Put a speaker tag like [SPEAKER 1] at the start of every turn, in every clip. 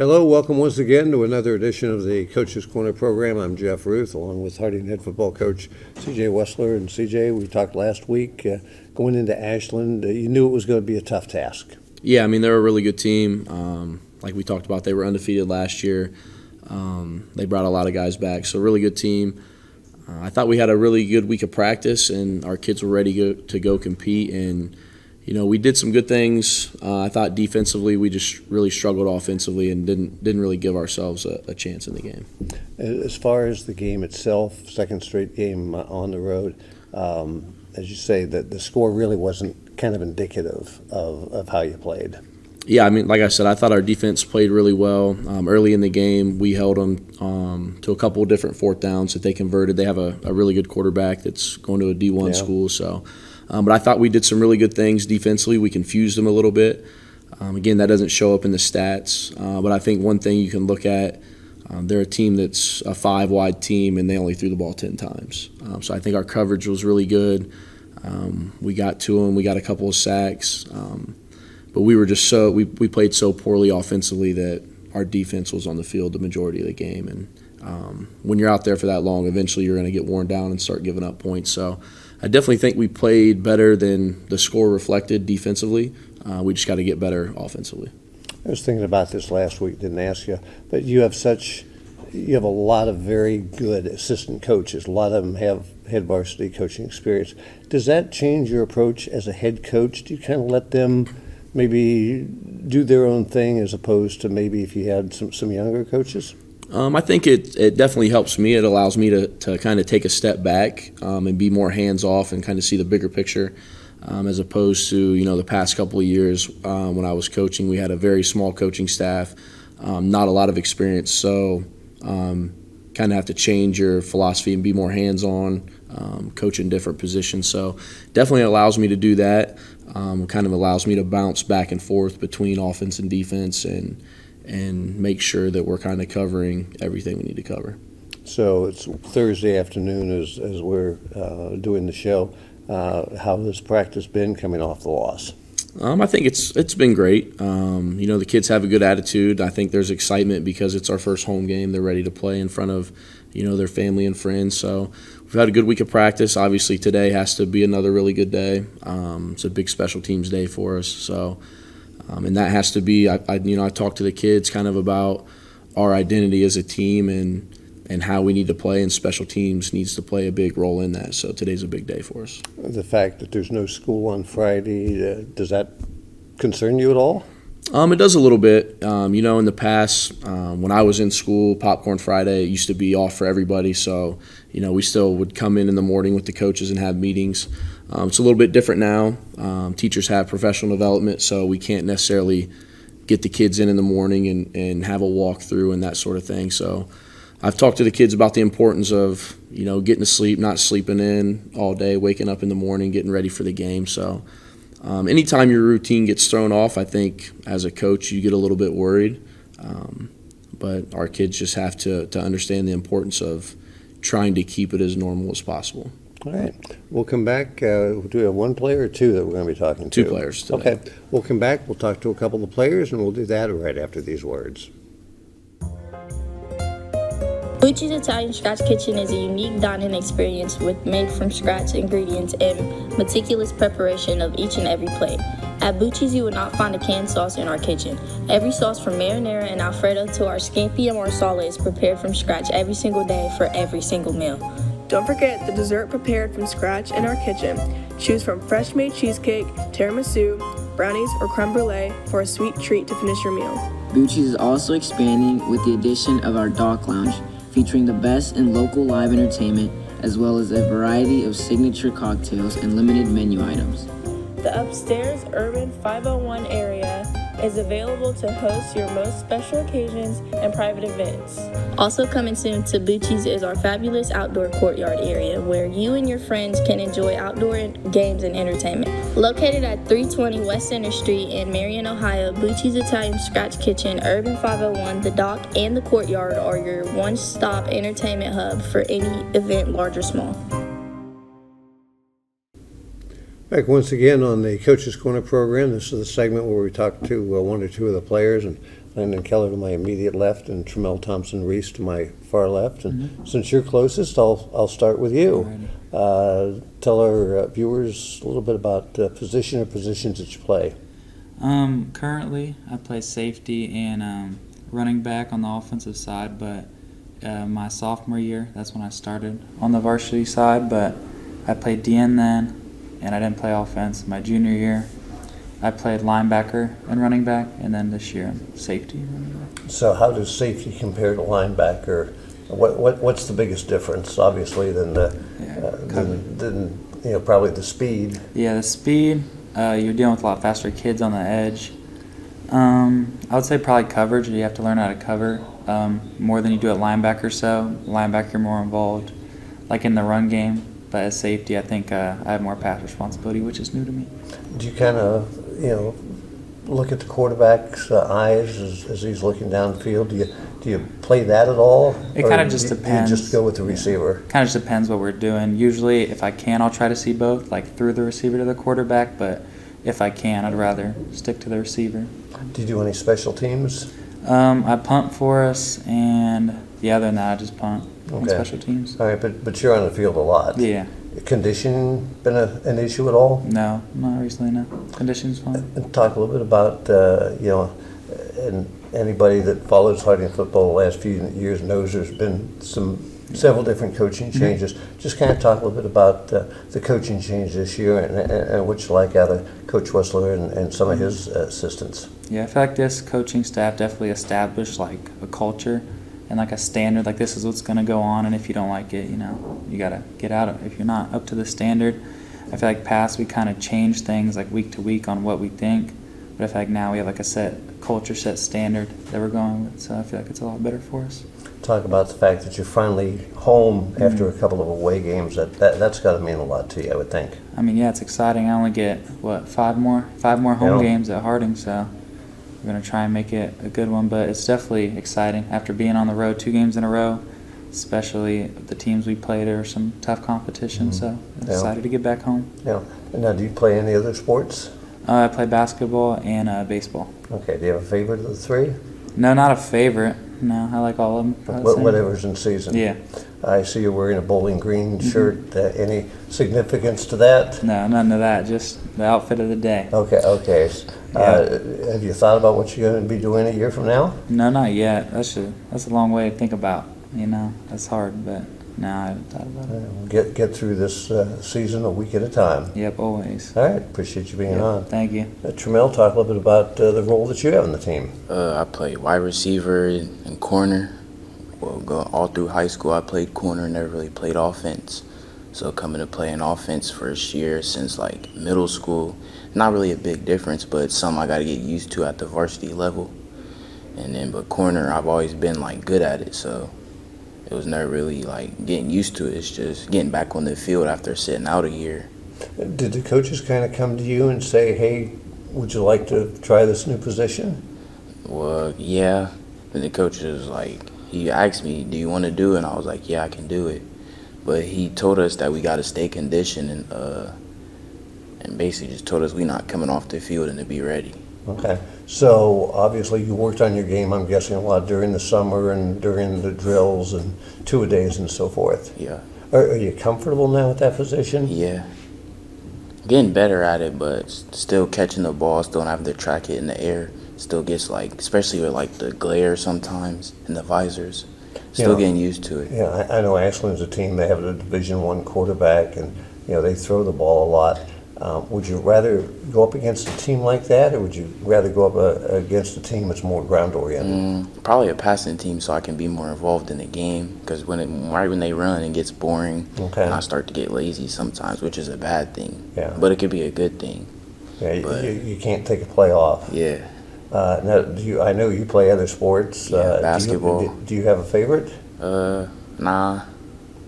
[SPEAKER 1] Hello, welcome once again to another edition of the Coach's Corner program. I'm Jeff Ruth, along with Harding head football coach C.J. Wessler. And C.J., we talked last week, going into Ashland, you knew it was going to be a tough task.
[SPEAKER 2] Yeah, I mean, they're a really good team. Like we talked about, they were undefeated last year. They brought a lot of guys back, so really good team. I thought we had a really good week of practice, and our kids were ready to go compete. And we did some good things. I thought defensively we just really struggled offensively and didn't really give ourselves a chance in the game.
[SPEAKER 1] As far as the game itself, second straight game on the road, as you say, that the score really wasn't kind of indicative of how you played.
[SPEAKER 2] Yeah, I mean, like I said, I thought our defense played really well. Early in the game, we held them to a couple of different fourth downs that they converted. They have a really good quarterback that's going to a D1 school, so. But I thought we did some really good things defensively. We confused them a little bit. Again, that doesn't show up in the stats. But I think one thing you can look at, they're a team that's a 5-wide team, and they only threw the ball 10 times. So I think our coverage was really good. We got to them. We got a couple of sacks. But we were just we played so poorly offensively that our defense was on the field the majority of the game. And when you're out there for that long, eventually you're going to get worn down and start giving up points. So I definitely think we played better than the score reflected defensively. We just got to get better offensively.
[SPEAKER 1] I was thinking about this last week, didn't ask you, but you have a lot of very good assistant coaches. A lot of them have head varsity coaching experience. Does that change your approach as a head coach? Do you kind of let them maybe do their own thing as opposed to maybe if you had some younger coaches?
[SPEAKER 2] I think it definitely helps me. It allows me to kind of take a step back and be more hands-off and kind of see the bigger picture as opposed to, the past couple of years when I was coaching. We had a very small coaching staff, not a lot of experience, so kind of have to change your philosophy and be more hands-on, coach in different positions. So definitely allows me to do that. Kind of allows me to bounce back and forth between offense and defense and make sure that we're kind of covering everything we need to cover.
[SPEAKER 1] So it's Thursday afternoon as we're doing the show. How has practice been coming off the loss?
[SPEAKER 2] I think it's been great. The kids have a good attitude. I think there's excitement because it's our first home game. They're ready to play in front of, their family and friends. So we've had a good week of practice. Obviously today has to be another really good day. It's a big special teams day for us. So. And that has to be, I talk to the kids kind of about our identity as a team and how we need to play, and special teams needs to play a big role in that. So today's a big day for us.
[SPEAKER 1] The fact that there's no school on Friday, does that concern you at all?
[SPEAKER 2] It does a little bit. In the past, when I was in school, Popcorn Friday used to be off for everybody. So, we still would come in the morning with the coaches and have meetings. It's a little bit different now. Teachers have professional development, so we can't necessarily get the kids in the morning and have a walkthrough and that sort of thing. So I've talked to the kids about the importance of, getting to sleep, not sleeping in all day, waking up in the morning, getting ready for the game. So anytime your routine gets thrown off, I think as a coach you get a little bit worried. But our kids just have to understand the importance of trying to keep it as normal as possible.
[SPEAKER 1] All right. We'll come back. Do we have one player or two that we're going to be talking to?
[SPEAKER 2] Two players today.
[SPEAKER 1] Okay. We'll come back. We'll talk to a couple of players, and we'll do that right after these words.
[SPEAKER 3] Bucci's Italian Scratch Kitchen is a unique dining experience with made-from-scratch ingredients and meticulous preparation of each and every plate. At Bucci's, you will not find a canned sauce in our kitchen. Every sauce from marinara and alfredo to our scampi and marsala is prepared from scratch every single day for every single meal.
[SPEAKER 4] Don't forget the dessert prepared from scratch in our kitchen. Choose from fresh-made cheesecake, tiramisu, brownies, or creme brulee for a sweet treat to finish your meal.
[SPEAKER 5] Bucci's is also expanding with the addition of our Dock Lounge, featuring the best in local live entertainment, as well as a variety of signature cocktails and limited menu items.
[SPEAKER 4] The upstairs Urban 501 area is available to host your most special occasions and private events.
[SPEAKER 3] Also coming soon to Bucci's is our fabulous outdoor courtyard area where you and your friends can enjoy outdoor games and entertainment. Located at 320 West Center Street in Marion, Ohio, Bucci's Italian Scratch Kitchen, Urban 501, The Dock, and The Courtyard are your one-stop entertainment hub for any event, large or small.
[SPEAKER 1] Back once again on the Coach's Corner program. This is the segment where we talk to one or two of the players, and Landon Keller to my immediate left, and Tremel Thompson-Reese to my far left. And since you're closest, I'll start with you. Tell our viewers a little bit about position or positions that you play.
[SPEAKER 6] Currently, I play safety and running back on the offensive side, but my sophomore year, that's when I started on the varsity side, but I played DN then, and I didn't play offense. My junior year, I played linebacker and running back, and then this year, I'm safety and running back.
[SPEAKER 1] So how does safety compare to linebacker? What's the biggest difference, obviously, than probably the speed?
[SPEAKER 6] Yeah, the speed, you're dealing with a lot faster kids on the edge. I would say probably coverage. You have to learn how to cover more than you do at linebacker. So linebacker, you're more involved, like in the run game. But as safety, I think I have more pass responsibility, which is new to me.
[SPEAKER 1] Do you kind of, look at the quarterback's eyes as he's looking downfield? Do you play that at all?
[SPEAKER 6] It kind of just depends.
[SPEAKER 1] You just go with the receiver?
[SPEAKER 6] Kind of just depends what we're doing. Usually, if I can, I'll try to see both, like through the receiver to the quarterback. But if I can, I'd rather stick to the receiver.
[SPEAKER 1] Do you do any special teams?
[SPEAKER 6] I punt for us, and other than that, I just punt on special teams.
[SPEAKER 1] All right, but you're on the field a lot.
[SPEAKER 6] Yeah.
[SPEAKER 1] Conditioning been an issue at all?
[SPEAKER 6] No, not recently, no. Conditions fine.
[SPEAKER 1] And talk a little bit about, and anybody that follows Harding football the last few years knows there's been several different coaching changes. Just kind of talk a little bit about the coaching change this year and what you like out of Coach Wessler and some of his assistants.
[SPEAKER 6] Yeah, I feel like this coaching staff definitely established like a culture and like a standard, like this is what's going to go on, and if you don't like it, you got to get out of it if you're not up to the standard. I feel like past we kind of change things like week to week on what we think, but I feel like now we have like a set culture, set standard that we're going with, so I feel like it's a lot better for us.
[SPEAKER 1] Talk about the fact that you're finally home after a couple of away games. That's got to mean a lot to you, I would think.
[SPEAKER 6] I mean, yeah, it's exciting. I only get, five more home games at Harding, so we're going to try and make it a good one, but it's definitely exciting after being on the road 2 games in a row, especially the teams we played. There are some tough competition, so I'm excited to get back home.
[SPEAKER 1] Yeah. And now, do you play any other sports?
[SPEAKER 6] I play basketball and baseball.
[SPEAKER 1] Okay. Do you have a favorite of the 3?
[SPEAKER 6] No, not a favorite. No, I like all of them.
[SPEAKER 1] Whatever's in season.
[SPEAKER 6] Yeah.
[SPEAKER 1] I see you're wearing a Bowling Green shirt. Any significance to that?
[SPEAKER 6] No, none of that. Just the outfit of the day.
[SPEAKER 1] Okay. Have you thought about what you're going to be doing a year from now?
[SPEAKER 6] No, not yet. That's a long way to think about. That's hard, but no, I haven't thought about it.
[SPEAKER 1] Get through this season a week at a time.
[SPEAKER 6] Yep, always.
[SPEAKER 1] All right. Appreciate you being on.
[SPEAKER 6] Thank you.
[SPEAKER 1] Tremel, talk a little bit about the role that you have in the team.
[SPEAKER 7] I play wide receiver and corner. Well, all through high school, I played corner, never really played offense. So coming to playing offense first year since like middle school, not really a big difference, but it's something I got to get used to at the varsity level. But corner, I've always been like good at it, so it was never really like getting used to it. It's just getting back on the field after sitting out a year.
[SPEAKER 1] Did the coaches kind of come to you and say, hey, would you like to try this new position?
[SPEAKER 7] Well, yeah. And the coach was like, he asked me, do you want to do it? And I was like, yeah, I can do it. But he told us that we got to stay conditioned and basically just told us we're not coming off the field and to be ready.
[SPEAKER 1] Okay. So obviously you worked on your game, I'm guessing, a lot during the summer and during the drills and two-a-days and so forth.
[SPEAKER 7] Yeah.
[SPEAKER 1] Are you comfortable now at that position?
[SPEAKER 7] Yeah. Getting better at it, but still catching the ball, still not having to track it in the air. Still gets like, especially with like the glare sometimes and the visors, still getting used to it.
[SPEAKER 1] Yeah, I know Ashland's a team, they have a Division I quarterback and, they throw the ball a lot. Would you rather go up against a team like that, or would you rather go up against a team that's more ground-oriented?
[SPEAKER 7] Probably a passing team so I can be more involved in the game, because right when they run, it gets boring, and I start to get lazy sometimes, which is a bad thing.
[SPEAKER 1] Yeah.
[SPEAKER 7] But it could be a good thing.
[SPEAKER 1] Yeah, you can't take a play off.
[SPEAKER 7] Yeah.
[SPEAKER 1] Now, I know you play other sports.
[SPEAKER 7] Yeah, basketball.
[SPEAKER 1] Do you have a favorite?
[SPEAKER 7] Nah.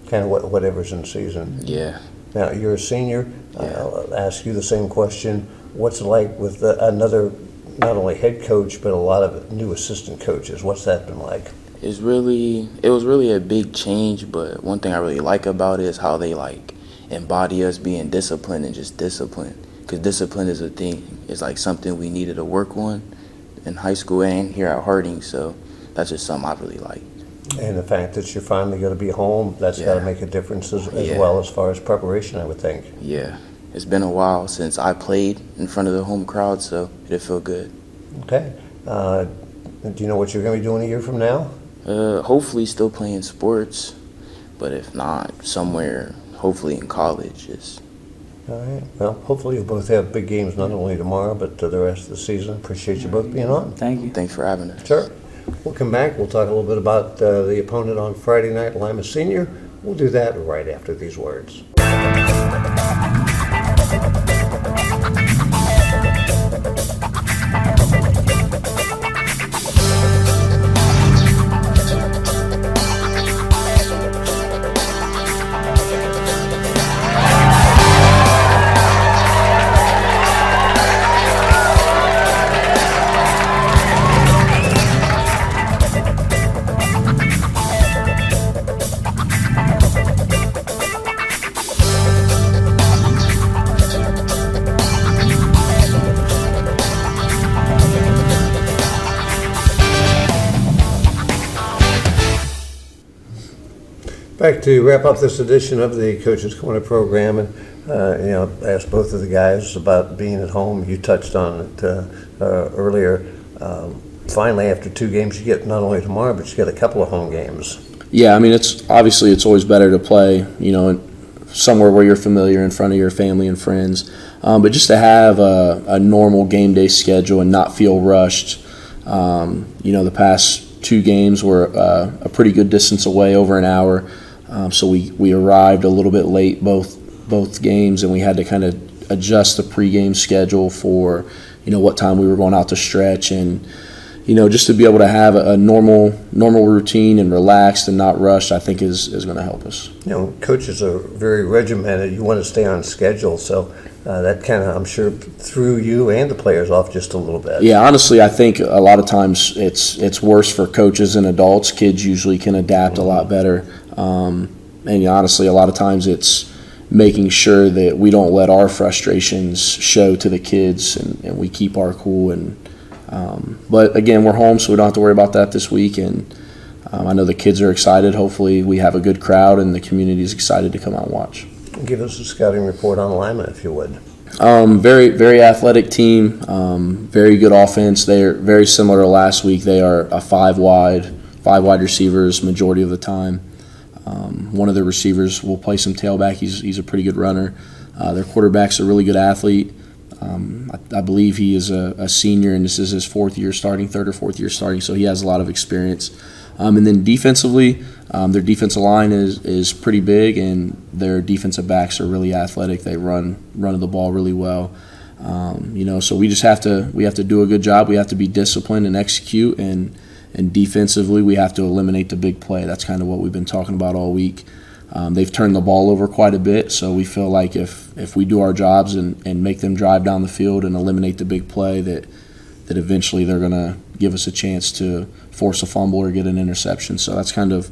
[SPEAKER 1] Kind of whatever's in season.
[SPEAKER 7] Yeah.
[SPEAKER 1] Now, you're a senior. I'll ask you the same question. What's it like with another, not only head coach, but a lot of new assistant coaches? What's that been like?
[SPEAKER 7] It was really a big change, but one thing I really like about it is how they like embody us being disciplined and just disciplined. Because discipline is a thing. It's like something we needed to work on. in high school and here at Harding, so that's just something I really like.
[SPEAKER 1] And the fact that you're finally going to be home, that's got to
[SPEAKER 7] Yeah.
[SPEAKER 1] make a difference as
[SPEAKER 7] Yeah.
[SPEAKER 1] well as far as preparation, I would think.
[SPEAKER 7] Yeah, it's been a while since I played in front of the home crowd, so it'll feel good.
[SPEAKER 1] Okay. Do you know what you're going to be doing a year from now?
[SPEAKER 7] Hopefully still playing sports, but if not, somewhere, hopefully in college.
[SPEAKER 1] All right. Well, hopefully you'll both have big games not only tomorrow, but the rest of the season. Appreciate you both being on.
[SPEAKER 6] Thank you.
[SPEAKER 7] Thanks for having us.
[SPEAKER 1] Sure. We'll come back. We'll talk a little bit about the opponent on Friday night, Lima Senior. We'll do that right after these words. Back to wrap up this edition of the Coach's Corner program, and I asked both of the guys about being at home. You touched on it earlier. Finally, after 2 games, you get not only tomorrow, but you get a couple of home games.
[SPEAKER 2] Yeah, I mean, it's always better to play, somewhere where you're familiar in front of your family and friends. But just to have a normal game day schedule and not feel rushed. The past 2 games were a pretty good distance away, over an hour. So we arrived a little bit late both games, and we had to kind of adjust the pregame schedule for what time we were going out to stretch, and just to be able to have a normal routine and relaxed and not rushed, I think is going to help us.
[SPEAKER 1] Coaches are very regimented. You want to stay on schedule, so that kind of, I'm sure, threw you and the players off just a little bit.
[SPEAKER 2] Yeah, honestly, I think a lot of times it's worse for coaches and adults. Kids usually can adapt a lot better. And honestly, a lot of times it's making sure that we don't let our frustrations show to the kids, and we keep our cool. But again, we're home, so we don't have to worry about that this week. And I know the kids are excited. Hopefully we have a good crowd and the community is excited to come out and watch.
[SPEAKER 1] Give us a scouting report on Lima, if you would.
[SPEAKER 2] Very, very athletic team, very good offense. They're very similar to last week. They are a 5 wide receivers majority of the time. One of the receivers will play some tailback. He's a pretty good runner. Their quarterback's a really good athlete. I believe he is a senior, and this is his 3rd or 4th year starting, so he has a lot of experience. And then defensively, their defensive line is pretty big, and their defensive backs are really athletic. They run the ball really well. So we have to do a good job. We have to be disciplined and execute, and defensively we have to eliminate the big play. That's kind of what we've been talking about all week. They've turned the ball over quite a bit, so we feel like if we do our jobs and make them drive down the field and eliminate the big play, that eventually they're going to give us a chance to force a fumble or get an interception. So that's kind of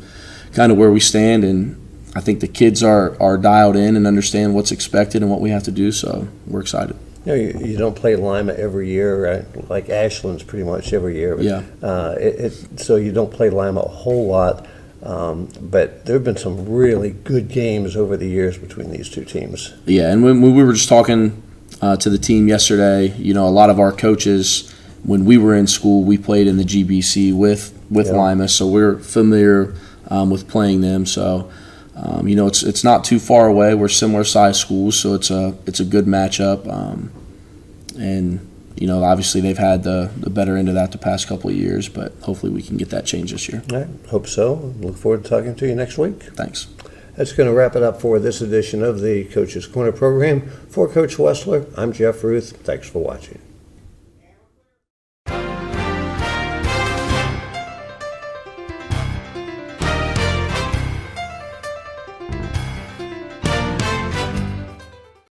[SPEAKER 2] where we stand, and I think the kids are dialed in and understand what's expected and what we have to do, so we're excited.
[SPEAKER 1] You don't play Lima every year, right? Like Ashland's pretty much every year. But,
[SPEAKER 2] Yeah.
[SPEAKER 1] So you don't play Lima a whole lot, but there have been some really good games over the years between these 2 teams.
[SPEAKER 2] Yeah, and when we were just talking to the team yesterday, a lot of our coaches, when we were in school, we played in the GBC with Lima, so we're familiar with playing them. So, it's not too far away. We're similar sized schools, so it's a good matchup. And obviously they've had the better end of that the past couple of years, but hopefully we can get that changed this year.
[SPEAKER 1] All right, hope so. Look forward to talking to you next week.
[SPEAKER 2] Thanks.
[SPEAKER 1] That's going to wrap it up for this edition of the Coach's Corner program. For Coach Wessler, I'm Jeff Ruth. Thanks for watching.